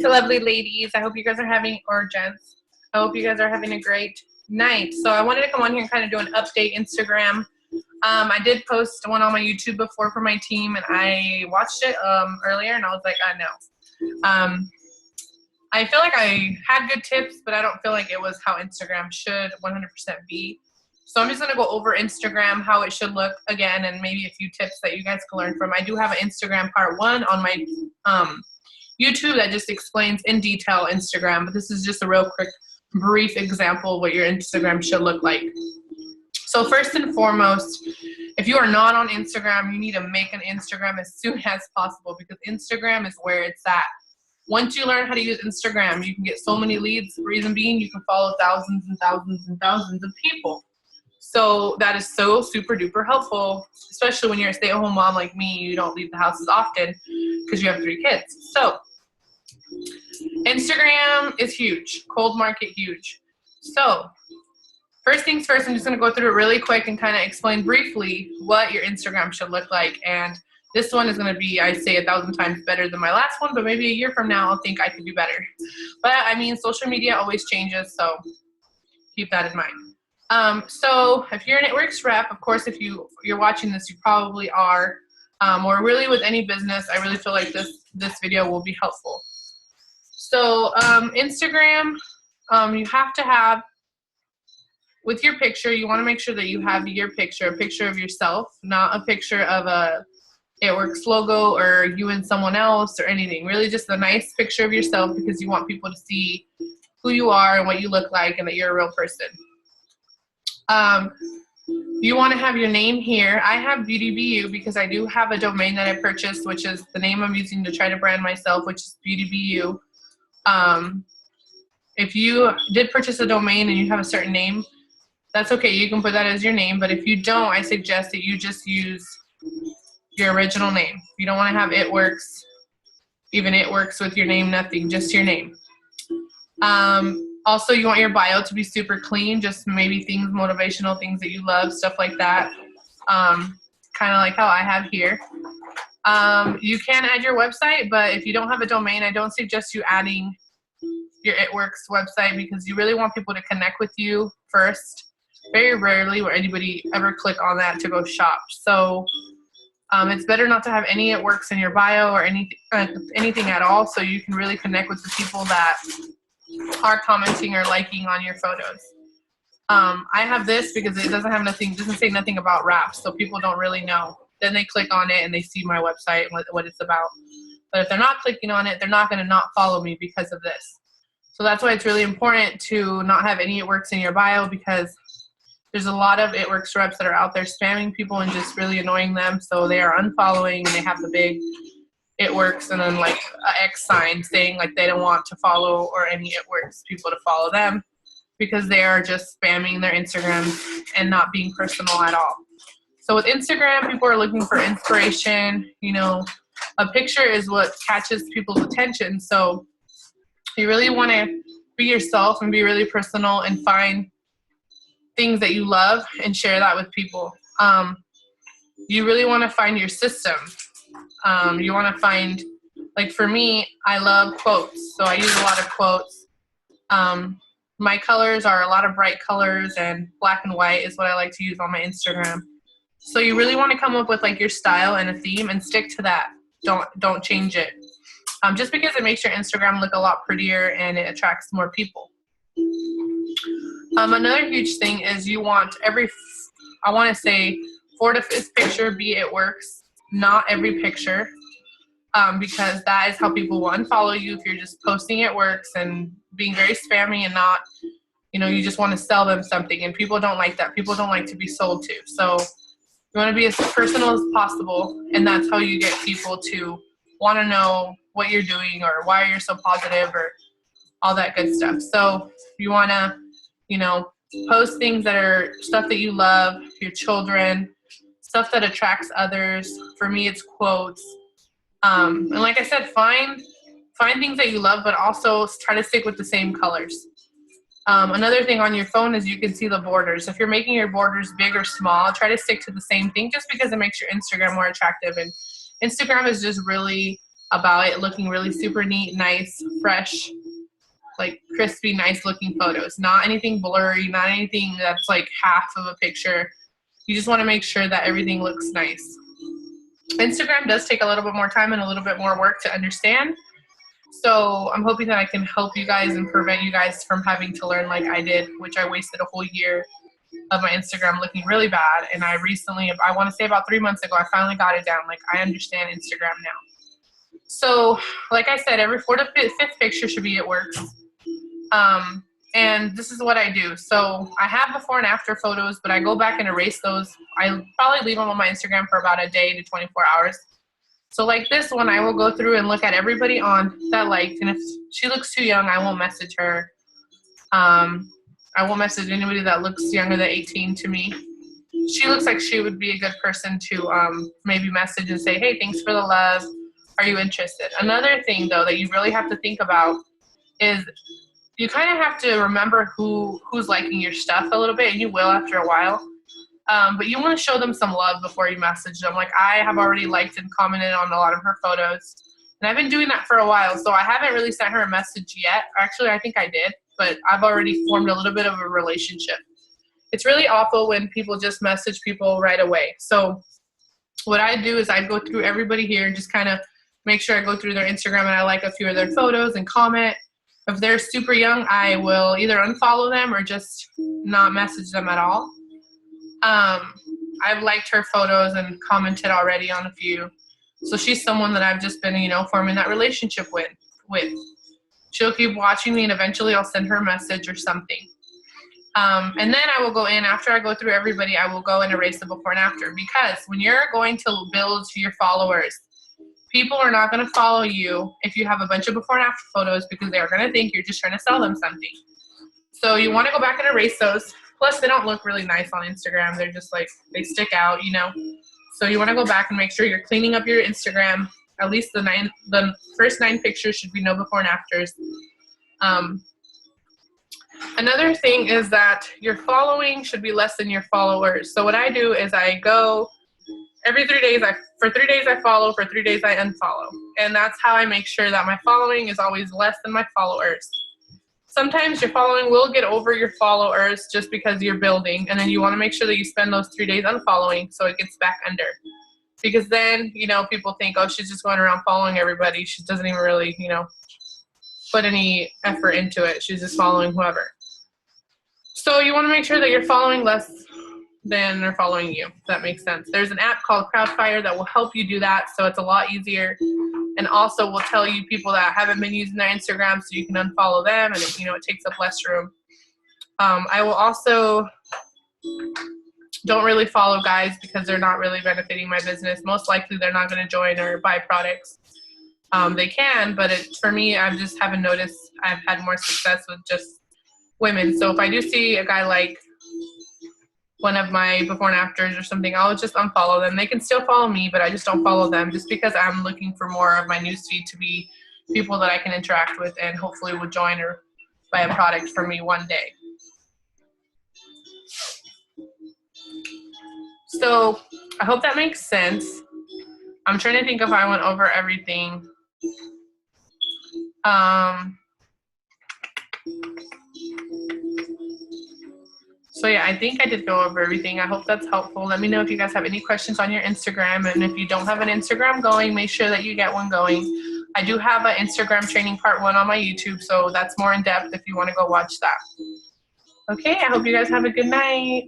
lovely ladies. I hope you guys are having, or gents, I hope you guys are having a great night. So I wanted to come on here and kind of do an update Instagram. I did post one on my YouTube before for my team, and I watched it earlier, and I was like, I know. I feel like I had good tips, but I don't feel like it was how Instagram should 100% be. So I'm just going to go over Instagram, how it should look again, and maybe a few tips that you guys can learn from. I do have an Instagram part 1 on my YouTube that just explains in detail Instagram, but this is just a real quick, brief example of what your Instagram should look like. So first and foremost, if you are not on Instagram, you need to make an Instagram as soon as possible, because Instagram is where it's at. Once you learn how to use Instagram, you can get so many leads. Reason being, you can follow thousands and thousands and thousands of people. So that is so super duper helpful, especially when you're a stay-at-home mom like me. You don't leave the house as often because you have 3 kids. So Instagram is huge, cold market huge. So first things first, I'm just going to go through it really quick and kind of explain briefly what your Instagram should look like. And this one is going to be, I say, 1,000 times better than my last one, but maybe a year from now I'll think I could do better. But I mean, social media always changes, so keep that in mind. So if you're an It Works rep, of course, if you're watching this, you probably are, or really with any business, I really feel like this video will be helpful. So Instagram, you have to have, with your picture, you want to make sure that you have your picture, a picture of yourself, not a picture of a It Works logo or you and someone else or anything. Really just a nice picture of yourself, because you want people to see who you are and what you look like and that you're a real person. You want to have your name here. I have BeautyBU because I do have a domain that I purchased, which is the name I'm using to try to brand myself, which is BeautyBU. If you did purchase a domain and you have a certain name, that's okay. You can put that as your name. But if you don't, I suggest that you just use your original name. You don't want to have It Works, even It Works with your name, nothing, just your name. Also, you want your bio to be super clean, just maybe things, motivational things that you love, stuff like that. Kind of like how I have here. You can add your website, but if you don't have a domain, I don't suggest you adding your It Works website, because you really want people to connect with you first. Very rarely will anybody ever click on that to go shop. So it's better not to have any It Works in your bio or anything at all, so you can really connect with the people that are commenting or liking on your photos. I have this because it doesn't say nothing about wraps, so people don't really know. Then they click on it and they see my website and what it's about. But if they're not clicking on it, they're not going to not follow me because of this. So that's why it's really important to not have any It Works in your bio, because there's a lot of It Works reps that are out there spamming people and just really annoying them. So they are unfollowing, and they have the big It Works and then like an X sign saying like they don't want to follow or any It Works people to follow them, because they are just spamming their Instagram and not being personal at all. So with Instagram, people are looking for inspiration. You know, a picture is what catches people's attention. So you really want to be yourself and be really personal and find things that you love and share that with people. You really want to find your system. You want to find, like for me, I love quotes. So I use a lot of quotes. My colors are a lot of bright colors, and black and white is what I like to use on my Instagram. So you really want to come up with like your style and a theme and stick to that. Don't change it. Just because it makes your Instagram look a lot prettier and it attracts more people. Another huge thing is you want I want to say 4th to 5th picture be It Works, not every picture, because that is how people will unfollow you if you're just posting It Works and being very spammy and not, you just want to sell them something, and people don't like that. People don't like to be sold to. So you want to be as personal as possible, and that's how you get people to want to know what you're doing or why you're so positive or all that good stuff. So you want to, post things that are stuff that you love, your children, stuff that attracts others. For me, it's quotes. And like I said, find things that you love, but also try to stick with the same colors. Another thing on your phone is you can see the borders. If you're making your borders big or small, try to stick to the same thing, just because it makes your Instagram more attractive. And Instagram is just really about it looking really super neat, nice, fresh, like crispy, nice looking photos. Not anything blurry, not anything that's like half of a picture. You just want to make sure that everything looks nice. Instagram does take a little bit more time and a little bit more work to understand. So I'm hoping that I can help you guys and prevent you guys from having to learn like I did, which I wasted a whole year of my Instagram looking really bad. And I recently, I want to say about 3 months ago, I finally got it down. Like, I understand Instagram now. So like I said, every 4th to 5th picture should be it works. And this is what I do. So I have before and after photos, but I go back and erase those. I probably leave them on my Instagram for about a day to 24 hours. So like this one, I will go through and look at everybody on that liked. And if she looks too young, I won't message her. I won't message anybody that looks younger than 18 to me. She looks like she would be a good person to maybe message and say, hey, thanks for the love. Are you interested? Another thing, though, that you really have to think about is you kind of have to remember who's liking your stuff a little bit, and you will after a while. But you want to show them some love before you message them. Like, I have already liked and commented on a lot of her photos, and I've been doing that for a while, so I haven't really sent her a message yet. Actually, I think I did, but I've already formed a little bit of a relationship. It's really awful when people just message people right away. So what I do is I go through everybody here and just kind of make sure I go through their Instagram and I like a few of their photos and comment. If they're super young, I will either unfollow them or just not message them at all. I've liked her photos and commented already on a few. So she's someone that I've just been, forming that relationship with. She'll keep watching me, and eventually I'll send her a message or something. And then I will go in, after I go through everybody, I will go and erase the before and after. Because when you're going to build your followers, people are not going to follow you if you have a bunch of before and after photos, because they are going to think you're just trying to sell them something. So you want to go back and erase those. Plus, they don't look really nice on Instagram. They're just like, they stick out, So you want to go back and make sure you're cleaning up your Instagram. At least the first 9 pictures should be no before and afters. Another thing is that your following should be less than your followers. So what I do is I go every 3 days. For 3 days I follow, for 3 days I unfollow. And that's how I make sure that my following is always less than my followers. Sometimes your following will get over your followers just because you're building, and then you want to make sure that you spend those 3 days unfollowing so it gets back under. Because then, people think, oh, she's just going around following everybody. She doesn't even really, put any effort into it. She's just following whoever. So you want to make sure that you're following less than they're following you, if that makes sense. There's an app called Crowdfire that will help you do that, so it's a lot easier, and also will tell you people that haven't been using their Instagram, so you can unfollow them, and it takes up less room. I will also don't really follow guys because they're not really benefiting my business. Most likely they're not going to join or buy products. They can, but for me, I just haven't noticed. I've had more success with just women. So if I do see a guy like one of my before and afters or something, I'll just unfollow them. They can still follow me, but I just don't follow them just because I'm looking for more of my newsfeed to be people that I can interact with and hopefully will join or buy a product from me one day. So I hope that makes sense. I'm trying to think if I went over everything. So yeah, I think I did go over everything. I hope that's helpful. Let me know if you guys have any questions on your Instagram. And if you don't have an Instagram going, make sure that you get one going. I do have an Instagram training part 1 on my YouTube, so that's more in depth if you want to go watch that. Okay, I hope you guys have a good night.